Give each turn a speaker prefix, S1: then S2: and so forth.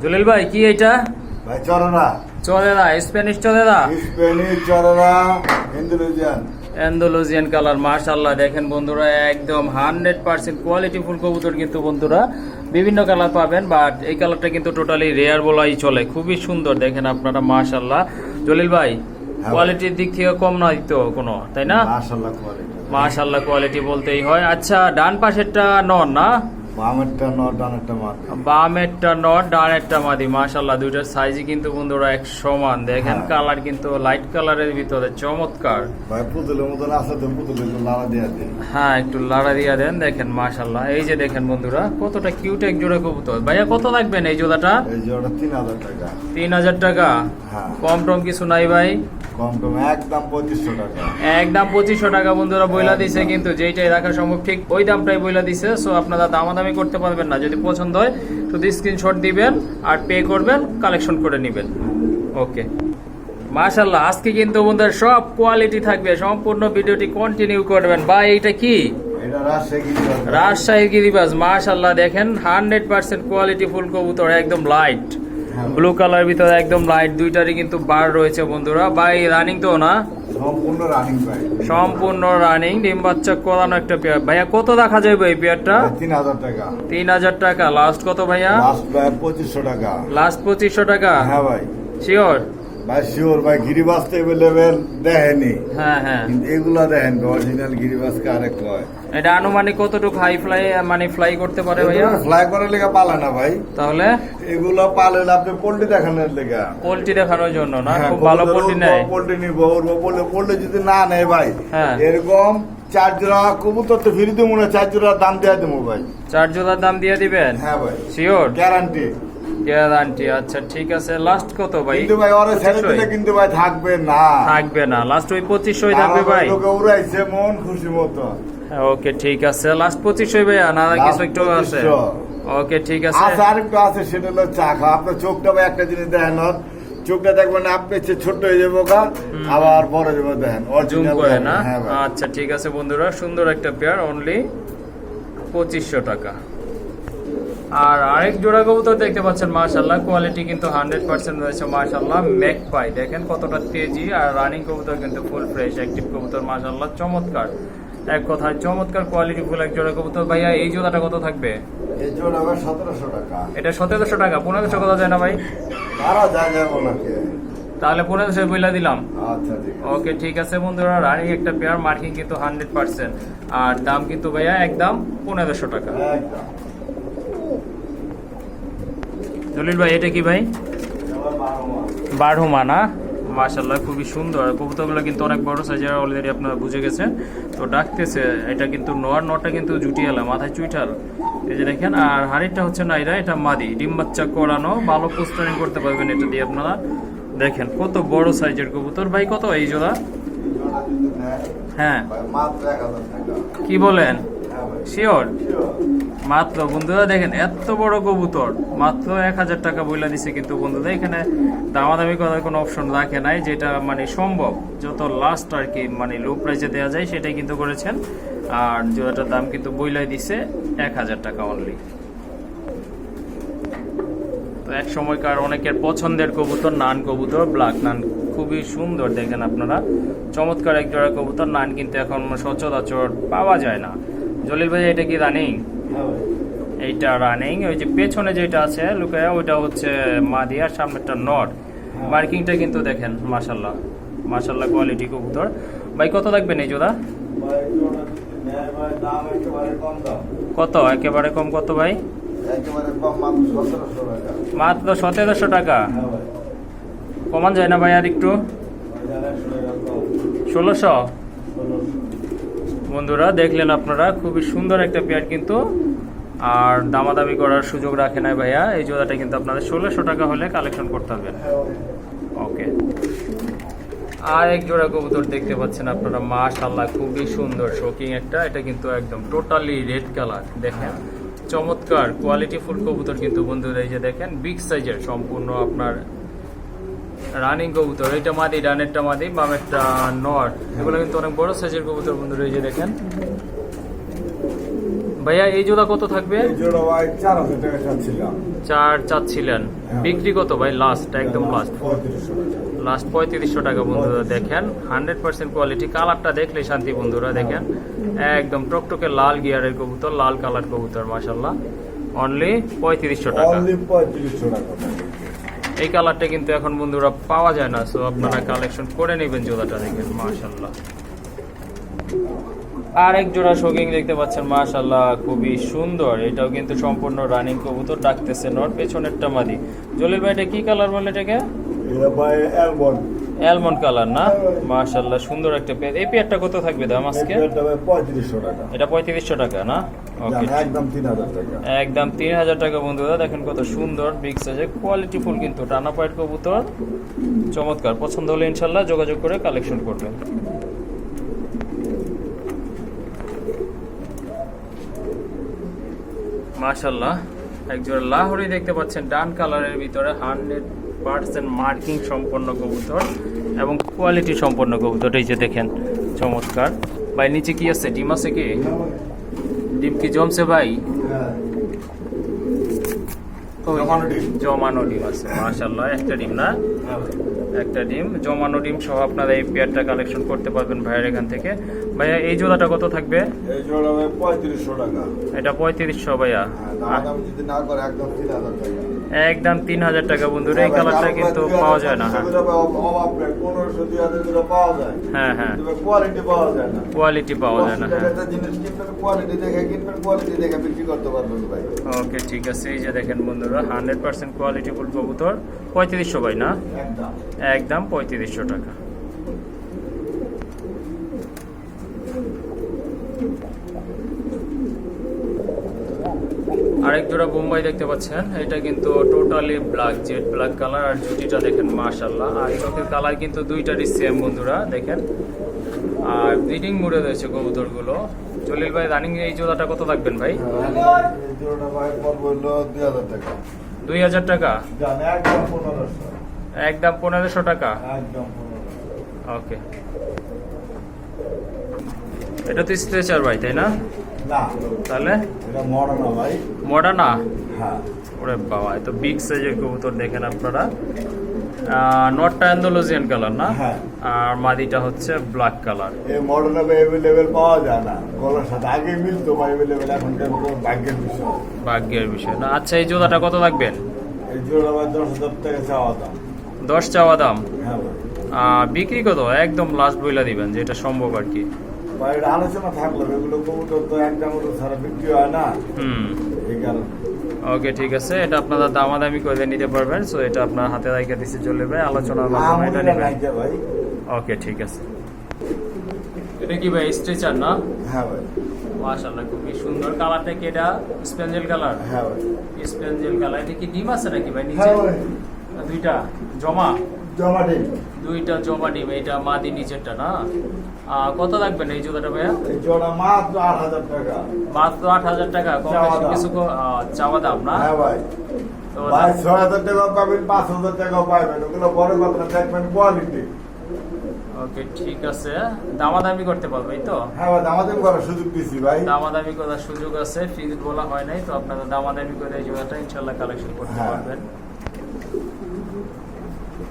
S1: জলিল ভাই কি এটা?
S2: ভাই চররা
S1: চলেরা, স্প্যানিশ চলেরা,
S2: স্পেনিশ চররা ইন্দোনেশিয়ান
S1: অ্যান্ডালুজিয়ান কালার। মাশাআল্লাহ দেখেন বন্ধুরা, একদম 100% কোয়ালিটি ফুল কবুতর কিন্তু বন্ধুরা বিভিন্ন কালার পাবেন, বাট এই কালারটা কিন্তু টোটালি রেয়ার বলাই চলে। খুবই সুন্দর দেখেন আপনারা, মাশাআল্লাহ। জলিল ভাই কোয়ালিটির দিক থেকে কম নয় তো কোনো, তাই না?
S2: মাশাআল্লাহ কোয়ালিটি,
S1: মাশাআল্লাহ কোয়ালিটি বলতেই হয়। আচ্ছা, ডান পাশেরটা নর না?
S2: বামেরটা নর ডানেরটা মাদি।
S1: বামেরটা নর ডানেরটা মাদি। মাশাআল্লাহ দুইটার সাইজই কিন্তু বন্ধুরা এক সমান। দেখেন কালার কিন্তু লাইট কালারের ভিতরে চমৎকার।
S2: ভাই পুতুলের মতন আছে তো, পুতুলের তো লাড়া দিয়া দেন।
S1: হ্যাঁ, একটু লাড়া দিয়া দেন। দেখেন মাশাআল্লাহ, এই যে দেখেন বন্ধুরা কতটা কিউট এক জোড়া কবুতর। ভাইয়া কত লাগবেন এই জোড়াটা?
S2: এই জোড়া 3000 টাকা।
S1: 3000 টাকা?
S2: হ্যাঁ,
S1: কম টম কিছু নাই ভাই?
S2: কম কম একদম 2500 টাকা।
S1: একদম 2500 টাকা বন্ধুরা বইলা দিছে, কিন্তু যেইটাই রাখা সম্ভব ঠিক ওই দামটাই বইলা দিছে। সো আপনারা দামাদামি করতে পারবেন না। যদি পছন্দ হয় শুধু স্ক্রিনশট দিবেন আর পে করবেন, কালেকশন করে নেবেন। ওকে, মাশাআল্লাহ আজকে কিন্তু বন্ধুরা সব কোয়ালিটি থাকবে, সম্পূর্ণ ভিডিওটি কন্টিনিউ করবেন। ভাই এইটা কি?
S2: এটা রাজশাহী গিরিবাজ।
S1: রাজশাহী গিরিবাজ। মাশাআল্লাহ দেখেন 100% কোয়ালিটি ফুল কবুতর, একদম লাইট ব্লু কালার ভিতরে, একদম লাইট। দুইটারই কিন্তু বার রয়েছে বন্ধুরা। ভাই রানিং তো না?
S2: সম্পূর্ণ রানিং ভাই,
S1: সম্পূর্ণ রানিং, ডিম বাচ্চা করানো একটা পেয়ার। ভাইয়া কত দেখা যাবে এই পেয়ারটা?
S2: 3000 টাকা।
S1: 3000 টাকা। লাস্ট কত ভাইয়া?
S2: লাস্ট ভাই 2500 টাকা।
S1: লাস্ট 2500 টাকা?
S2: হ্যাঁ ভাই।
S1: শিওর?
S2: ভাই শিওর ভাই, গিরিবাজ তো অ্যাভেলেবেল দেখেনি,
S1: হ্যাঁ হ্যাঁ।
S2: কিন্তু এগুলা দেখেন অরিজিনাল গিরিবাজকে আরেক কয়।
S1: এটা আনুমানিক কতটুকু হাই ফ্লাই মানে ফ্লাই করতে পারে ভাইয়া?
S2: ফ্লাই করার লেগে পালে না ভাই,
S1: তাহলে
S2: এগুলো পালেন আপনি পোল্ট্রি দেখানোর লেগে।
S1: পোল্ট্রি দেখানোর জন্য না?
S2: হ্যাঁ,
S1: খুব ভালো পোল্ট্রি নেয়।
S2: পোল্ট্রি নিবো, উড়বো, পোল্ট্রি যদি না নেয় ভাই,
S1: হ্যাঁ।
S2: এরকম 4 জোড়া কবুতর তো ফ্রি দেবো না, 4 জোড়ার দাম দিয়ে দেবো ভাই।
S1: 4 জোড়ার দাম দিয়ে দিবেন?
S2: হ্যাঁ ভাই,
S1: শিওর?
S2: গ্যারান্টি।
S1: গ্যারান্টি। আচ্ছা ঠিক আছে, লাস্ট কত ভাই?
S2: কিন্তু ভাই ওরে ছেড়ে দিলে কিন্তু ভাই থাকবে না,
S1: থাকবে না। লাস্ট ওই 2500 থাকবে ভাই?
S2: লোকে উড়াইছে মন খুশি মতো।
S1: ওকে ঠিক আছে, লাস্ট 2500 ভাইয়া, না কিছু একটু আছে? ওকে ঠিক আছে।
S2: আচ্ছা আরেকটু আছে, সেটা হলো চা খাওয়া। আপনার চোখটা ভাই একটা জিনিস দেখেন, ওর চোখটা দেখবেন আপনি ছোট্ট হয়ে যাবো গা, আবার বড় যাবো দেখেন
S1: জুম
S2: অরিজিনাল
S1: করে না?
S2: হ্যাঁ ভাই।
S1: আচ্ছা ঠিক আছে বন্ধুরা, সুন্দর একটা পেয়ার, অনলি 2500 টাকা। আর আরেক জোড়া কবুতর দেখতে পাচ্ছেন, মাশাআল্লাহ কোয়ালিটি কিন্তু 100% রয়েছে। মাশাআল্লাহ ম্যাকপাই দেখেন কতটা তেজি, আর রানিং কবুতর কিন্তু ফুল ফ্রেশ অ্যাক্টিভ কবুতর। মাশাআল্লাহ চমৎকার, এক কথায় চমৎকার কোয়ালিটি ফুল এক জোড়া কবুতর। ভাইয়া এই জোড়াটা কত থাকবে?
S2: এই জোড়া ভাই 1700 টাকা।
S1: এটা 1700 টাকা। 1500 কত যায় না ভাই?
S2: তারা যায় যাবো নাকি?
S1: তাহলে 1500 বইলা দিলাম।
S2: আচ্ছা ঠিক আছে।
S1: ওকে ঠিক আছে বন্ধুরা, রানিং একটা পেয়ার, মার্কিং কিন্তু 100%, আর দাম কিন্তু ভাইয়া একদম 1500 টাকা।
S2: একদম।
S1: জলিল ভাই এটা কি ভাই?
S2: এবার 12 মাস।
S1: বারহুমা না? মাশাআল্লাহ খুবই সুন্দর। কবুতরগুলো কিন্তু অনেক বড় সাইজের, অলরেডি আপনারা বুঝে গেছেন। তো ডাকতেছে, এটা কিন্তু নরটা কিন্তু জুটিয়ালা, মাথায় চুইঠাল, এই যে দেখেন। আর হাড়িটা হচ্ছে নাইরা, এটা মাদি, ডিম বাচ্চা করানো, ভালো পোস্টারিং করতে পারবেন এটা দিয়ে আপনারা। দেখেন কত বড় সাইজের কবুতর। ভাই কত এই জোড়া?
S2: জোড়া যদি নেয়
S1: হ্যাঁ,
S2: ভাই মাত্র 1000 টাকা।
S1: কি বলেন?
S2: হ্যাঁ ভাই
S1: শিওর?
S2: শিওর।
S1: মাত্র বন্ধুরা দেখেন এত বড় কবুতর, মাত্র 1000 টাকা বইলা দিছে। কিন্তু বন্ধুরা এখানে দামাদামি করার কোনো অপশন রাখে নাই, যেটা মানে সম্ভব যত লাস্ট আর কি মানে লো প্রাইসে দেওয়া যায় সেটাই কিন্তু করেছেন। আর জোড়াটার দাম কিন্তু বইলাই দিছে 1000 টাকা অনলি। তো এক সময়কার অনেকের পছন্দের কবুতর নান কবুতর, ব্ল্যাক নান, খুবই সুন্দর দেখেন আপনারা, চমৎকার এক জোড়া কবুতর। নান কিন্তু এখন সচরাচর পাওয়া যায় না। জলিল ভাই এটা কি রানিং?
S2: হ্যাঁ ভাই।
S1: এইটা রানিং। ওই যে পেছনে যেটা আছে লুকায়া, ওইটা হচ্ছে মাদি, আর সামনেটা নট। মার্কিংটা কিন্তু দেখেন মাশাআল্লাহ, মাশাআল্লাহ কোয়ালিটি কবুতর। ভাই কত লাগবেন এই জোড়া?
S2: ভাই জোড়া যদি নেয় ভাই দাম একেবারে কম দাম।
S1: কত একেবারে কম? কত ভাই?
S2: একেবারে কম, মাত্র 1700 টাকা।
S1: মাত্র 1700 টাকা?
S2: হ্যাঁ ভাই।
S1: কমান যায় না ভাই আর একটু?
S2: ভাই জানেন 100 টাকা কম।
S1: 1600?
S2: 1600।
S1: বন্ধুরা দেখলেন আপনারা, খুবই সুন্দর একটা পেয়ার কিন্তু, আর দামাদামি করার সুযোগ রাখে না ভাইয়া। এই জোড়াটা কিন্তু আপনাদের 1600 টাকা হলে কালেকশন করতে হবে। ওকে, আর এক জোড়া কবুতর দেখতে পাচ্ছেন আপনারা, মাশাআল্লাহ খুবই সুন্দর শোকিং একটা। এটা কিন্তু একদম টোটালি রেড কালার, দেখেন চমৎকার কোয়ালিটি ফুল কবুতর কিন্তু বন্ধুরা। এই যে দেখেন বিগ সাইজের সম্পূর্ণ আপনার রানিং কবুতর। এটা মাদি, ডানেরটা মাদি, বামেরটা নর। এগুলো কিন্তু অনেক বড় সাইজের কবুতর বন্ধুরা। এই যে দেখেন ভাইয়া এই জোড়া কত থাকবে?
S2: এই জোড়া ভাই 4000 টাকা চাচ্ছিলাম।
S1: 4 চাচ্ছিলেন,
S2: হ্যাঁ।
S1: বিক্রি কত ভাই লাস্ট? একদম লাস্ট
S2: 3500 টাকা।
S1: লাস্ট 3500 টাকা বন্ধুরা। দেখেন 100% কোয়ালিটি, কালারটা দেখলে শান্তি বন্ধুরা। দেখেন একদম টকটকে লাল গিয়ারের কবুতর, লাল কালার কবুতর মাশাআল্লাহ। অনলি 3500 টাকা।
S2: অনলি 3500 টাকা।
S1: এই কালারটা কিন্তু এখন বন্ধুরা পাওয়া যায় না, সো আপনারা কালেকশন করে নেবেন জোড়াটা। দেখেন মাশাআল্লাহ। আর এক জোড়া শোকিং দেখতে পাচ্ছেন মাশাআল্লাহ, খুবই সুন্দর। এটাও কিন্তু সম্পূর্ণ রানিং কবুতর, ডাকতেছে নর, পেছনেরটা মাদি। জলিল ভাই এটা কি কালার বলে এটাকে?
S2: এটা ভাই অ্যালমন্ড।
S1: অ্যালমন্ড কালার না? মাশাআল্লাহ সুন্দর একটা পেয়ার। এই পেয়ারটা কত থাকবে দাম আজকে?
S2: এটা ভাই 3500 টাকা।
S1: এটা 3500 টাকা না? ওকে,
S2: একদম 3000 টাকা।
S1: একদম 3000 টাকা বন্ধুরা। দেখেন কত সুন্দর বিগ সাইজের কোয়ালিটি ফুল কিন্তু টানা পায়ের কবুতর, চমৎকার। পছন্দ হলে ইনশাআল্লাহ যোগাযোগ করে কালেকশন করবেন। মাশাআল্লাহ একজোড়া লাহোরি দেখতে পাচ্ছেন, ডান কালারের ভিতরে 100% মার্কিং সম্পন্ন কবুতর এবং কোয়ালিটি সম্পন্ন কবুতর। এই যে দেখেন চমৎকার। ভাই নিচে কি আছে? ডিম আছে কি? ডিম কি জমছে ভাই?
S2: হ্যাঁ।
S1: ওই
S2: জমানো ডিম।
S1: জমানো ডিম আছে মাশাআল্লাহ। একটা ডিম না? একটা ডিম, জমানো ডিম সহ আপনারা এই পেয়ারটা কালেকশন করতে পারবেন ভাইয়ের এখান থেকে। ভাইয়া এই জোড়াটা কত থাকবে?
S2: এই জোড়া ভাই 3500 টাকা।
S1: এটা 3500 ভাইয়া।
S2: হ্যাঁ, দাম যদি না করে একদম 3000 টাকা।
S1: একদম 3000 টাকা বন্ধুরা। এই কালারটা কিন্তু পাওয়া যায় না। হ্যাঁ
S2: অভাব নেই, 1500 2000 করে পাওয়া যায়।
S1: হ্যাঁ হ্যাঁ,
S2: তবে কোয়ালিটি পাওয়া যায় না।
S1: কোয়ালিটি পাওয়া যায় না। হ্যাঁ
S2: একটা জিনিস কিনবেন, কোয়ালিটি দেখে কিনবেন, কোয়ালিটি দেখে বিক্রি করতে পারবেন ভাই।
S1: ওকে ঠিক আছে। এই যে দেখেন বন্ধুরা 100% কোয়ালিটি ফুল কবুতর, 3500 ভাই না?
S2: একদম
S1: একদম 3500 টাকা। আরেক জোড়া বোম্বাই দেখতে পাচ্ছেন, এটা কিন্তু totally black, jet black colour. আর জুটিটা দেখেন মাশাআল্লাহ। আর এই চোখের কালার কিন্তু দুইটারই সেম বন্ধুরা দেখেন। আর ব্রিডিং মোডে রয়েছে কবুতরগুলো। জলিল ভাই রানিং এই জোড়াটা কত রাখবেন ভাই?
S2: এই জোড়াটা ভাই পড়বে হলো 2000 টাকা।
S1: 2000 টাকা?
S2: জান একদম 1500।
S1: একদম 1500 টাকা।
S2: একদম 1500।
S1: ওকে, এটা তো স্ট্রেচার ভাই তাই না?
S2: না,
S1: তাহলে
S2: এটা মডার্ন ভাই।
S1: মডার্না?
S2: হ্যাঁ।
S1: ওরে বাবা, এত বিগ সাইজের কবুতর দেখেন আপনারা। নটটা অ্যান্ডালুজিয়ান কালার না?
S2: হ্যাঁ।
S1: আর মাদিটা হচ্ছে ব্ল্যাক কালার।
S2: এই মডার্ন অ্যাভেলেবেল পাওয়া যায় না, গলার সাথে আগে মিলতো ভাই অ্যাভেলেবেল, এখন ভাগ্যের বিষয়।
S1: ভাগ্যের বিষয় না। আচ্ছা এই জোড়াটা কত রাখবেন?
S2: এই জোড়া ভাই 10,000 টাকা চাওয়া দাম।
S1: 10 চাওয়া দাম?
S2: হ্যাঁ ভাই।
S1: বিক্রি কত? একদম লাস্ট বইলা দিবেন যেটা সম্ভব আর কি।
S2: ভাই এটা আলোচনা থাকলো, এগুলো কবুতর তো একটা মতো ছাড়া বিক্রি হয় না, এই কারণে।
S1: ওকে ঠিক আছে, এটা আপনারা দামাদামি করে নিতে পারবেন। সো এটা আপনার হাতে রেখে দিতে চলে ভাই, আলোচনার মাধ্যমে এটা নেবেন।
S2: ভাই
S1: ওকে ঠিক আছে। এটা কি ভাই স্ট্রেচার না?
S2: হ্যাঁ ভাই।
S1: মাশাআল্লাহ খুবই সুন্দর। কালারটা কি এটা স্পেঞ্জেল কালার?
S2: হ্যাঁ ভাই।
S1: স্পেঞ্জেল কালার। এটা কি ডিম আছে নাকি ভাই নিচে?
S2: হ্যাঁ ভাই।
S1: দুইটা জমা?
S2: জমা ডিম।
S1: দুইটা জমা ডিম। এটা মাদি নিচেরটা না? কত লাগবেন এই জোড়াটা ভাইয়া?
S2: এই জোড়া মাত্র 8000 টাকা।
S1: মাত্র 8000 টাকা? কম বেশি কিছু চাওয়া দাম না?
S2: হ্যাঁ ভাই।
S1: তো
S2: ভাই 6000 টাকা পাবেন, 5000 টাকাও পাবেন, ওগুলো বড় কথা না, দেখবেন কোয়ালিটি।
S1: ওকে ঠিক আছে, দামাদামি করতে পারবে এই তো?
S2: হ্যাঁ ভাই, দামাদামি করার সুযোগ দিছি ভাই।
S1: দামাদামি করার সুযোগ আছে, ফিক্সড বলা হয় নাই। তো আপনারা দামাদামি করে এই জোড়াটা ইনশাআল্লাহ কালেকশন করতে
S2: হ্যাঁ।
S1: পারবেন।